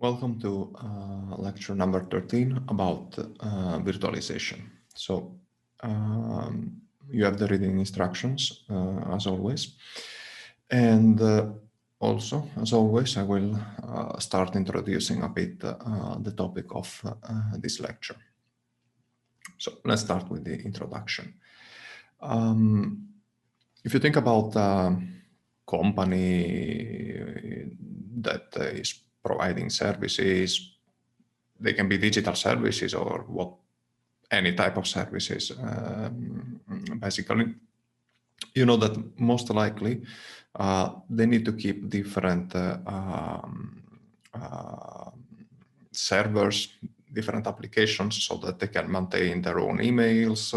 Welcome to lecture number 13 about virtualization. So you have the reading instructions as always. And also, as always, I will start introducing a bit the topic of this lecture. So let's start with the introduction. If you think about a company that is providing services, they can be digital services or any type of services. Basically, you know that most likely they need to keep different servers, different applications, so that they can maintain their own emails.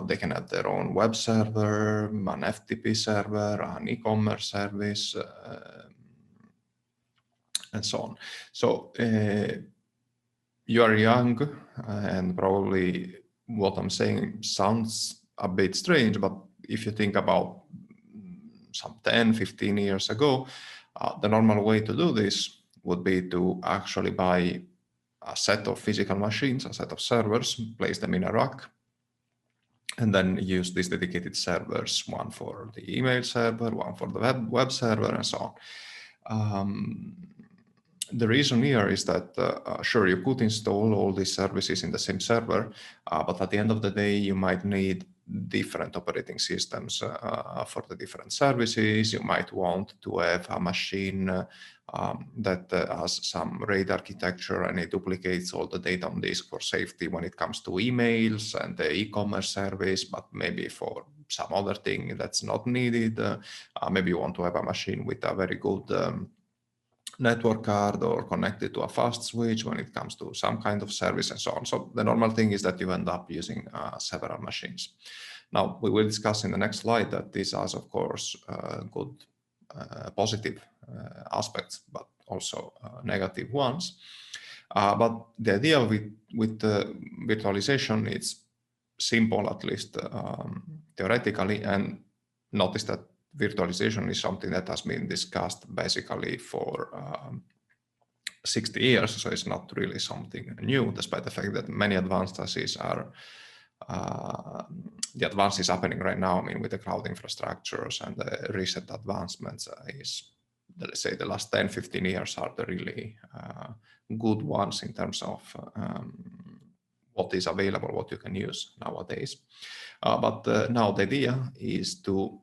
They can have their own web server, an FTP server, an e-commerce service, and so on. So you are young, and probably what I'm saying sounds a bit strange, but if you think about some 10, 15 years ago, the normal way to do this would be to actually buy a set of physical machines, a set of servers, place them in a rack, and then use these dedicated servers, one for the email server, one for the web server, and so on. The reason here is that, sure, you could install all these services in the same server, but at the end of the day, you might need different operating systems for the different services. You might want to have a machine that has some RAID architecture and it duplicates all the data on disk for safety when it comes to emails and the e-commerce service, but maybe for some other thing that's not needed. Maybe you want to have a machine with a very good network card or connected to a fast switch when it comes to some kind of service and so on. So the normal thing is that you end up using several machines. Now, we will discuss in the next slide that this has, of course, good positive aspects, but also negative ones. But the idea with virtualization, it's simple, at least theoretically, and notice that virtualization is something that has been discussed basically for 60 years, so it's not really something new, despite the fact that many advances are, the advances happening right now, I mean, with the cloud infrastructures and the recent advancements is, let's say, the last 10, 15 years are the really good ones in terms of what is available, what you can use nowadays. But now the idea is to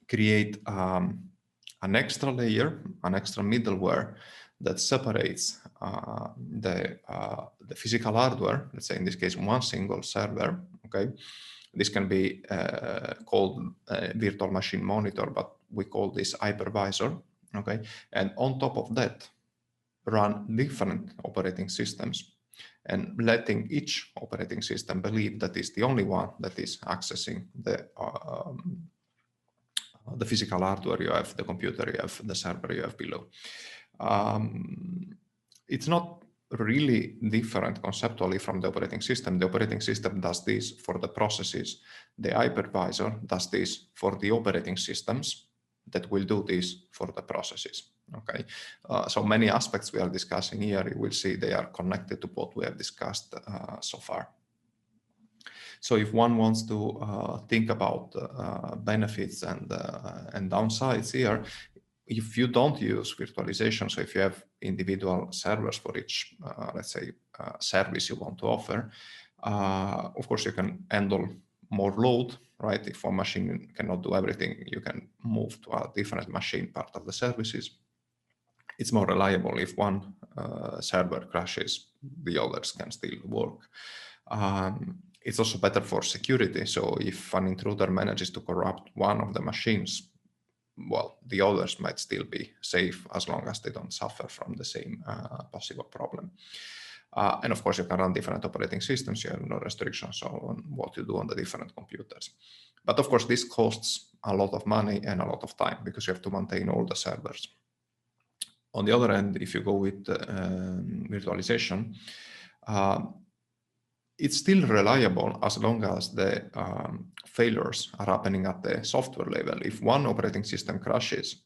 create an extra layer, an extra middleware that separates the physical hardware, let's say in this case, one single server, okay? This can be called virtual machine monitor, but we call this hypervisor, okay? And on top of that, run different operating systems and letting each operating system believe that is the only one that is accessing the physical hardware you have, the computer you have, the server you have below. It's not really different conceptually from the operating system. The operating system does this for the processes. The hypervisor does this for the operating systems that will do this for the processes. Okay, so many aspects we are discussing here, you will see they are connected to what we have discussed so far. So if one wants to think about benefits and downsides here, if you don't use virtualization, so if you have individual servers for each, let's say, service you want to offer, of course you can handle more load, right? If one machine cannot do everything, you can move to a different machine part of the services. It's more reliable. If one server crashes, the others can still work. It's also better for security. So if an intruder manages to corrupt one of the machines, well, the others might still be safe as long as they don't suffer from the same possible problem. And of course, you can run different operating systems. You have no restrictions on what you do on the different computers. But of course, this costs a lot of money and a lot of time because you have to maintain all the servers. On the other end, if you go with virtualization, it's still reliable as long as the failures are happening at the software level. If one operating system crashes,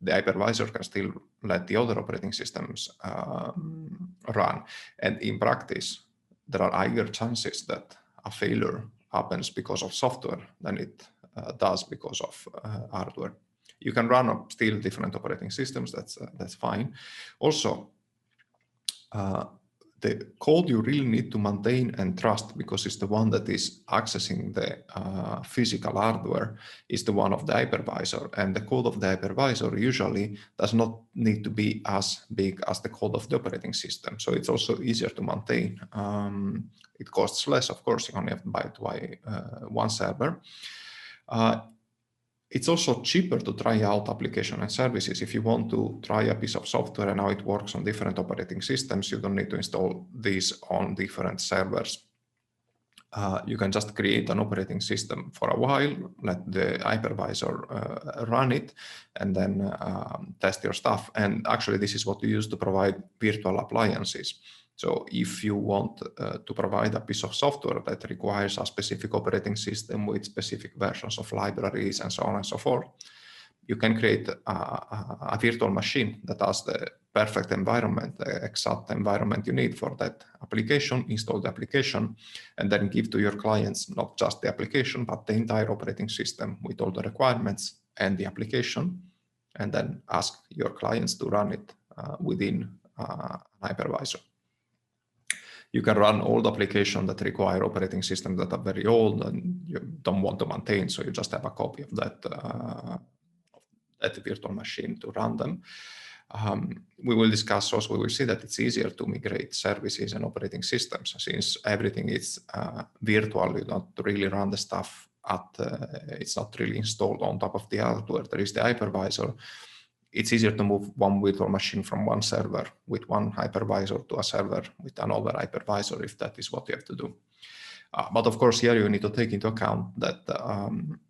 the hypervisor can still let the other operating systems run. And in practice, there are higher chances that a failure happens because of software than it does because of hardware. You can run still different operating systems, that's fine. Also, the code you really need to maintain and trust, because it's the one that is accessing the physical hardware, is the one of the hypervisor. And the code of the hypervisor usually does not need to be as big as the code of the operating system. So it's also easier to maintain. It costs less, of course, you only have to buy one server. It's also cheaper to try out application and services. If you want to try a piece of software and how it works on different operating systems, you don't need to install these on different servers. You can just create an operating system for a while, let the hypervisor run it, and then test your stuff. And actually, this is what we use to provide virtual appliances. So if you want to provide a piece of software that requires a specific operating system with specific versions of libraries and so on and so forth, you can create a virtual machine that has the perfect environment, the exact environment you need for that application, install the application, and then give to your clients not just the application, but the entire operating system with all the requirements and the application, and then ask your clients to run it within an hypervisor. You can run old applications that require operating systems that are very old and you don't want to maintain, so you just have a copy of that virtual machine to run them. We will discuss also, we will see that it's easier to migrate services and operating systems since everything is virtual. You don't really run the stuff it's not really installed on top of the hardware. There is the hypervisor. It's easier to move one virtual machine from one server with one hypervisor to a server with another hypervisor if that is what you have to do. But of course, here you need to take into account that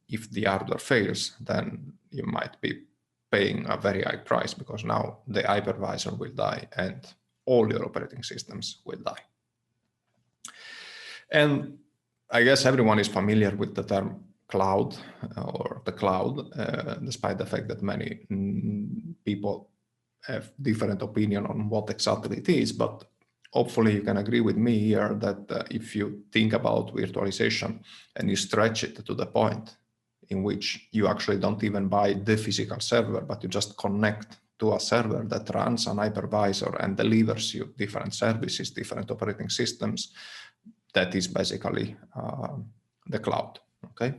if the hardware fails, then you might be paying a very high price because now the hypervisor will die and all your operating systems will die. And I guess everyone is familiar with the term cloud or the cloud, despite the fact that many people have different opinion on what exactly it is. But hopefully you can agree with me here that if you think about virtualization and you stretch it to the point in which you actually don't even buy the physical server, but you just connect to a server that runs an hypervisor and delivers you different services, different operating systems, that is basically the cloud, okay?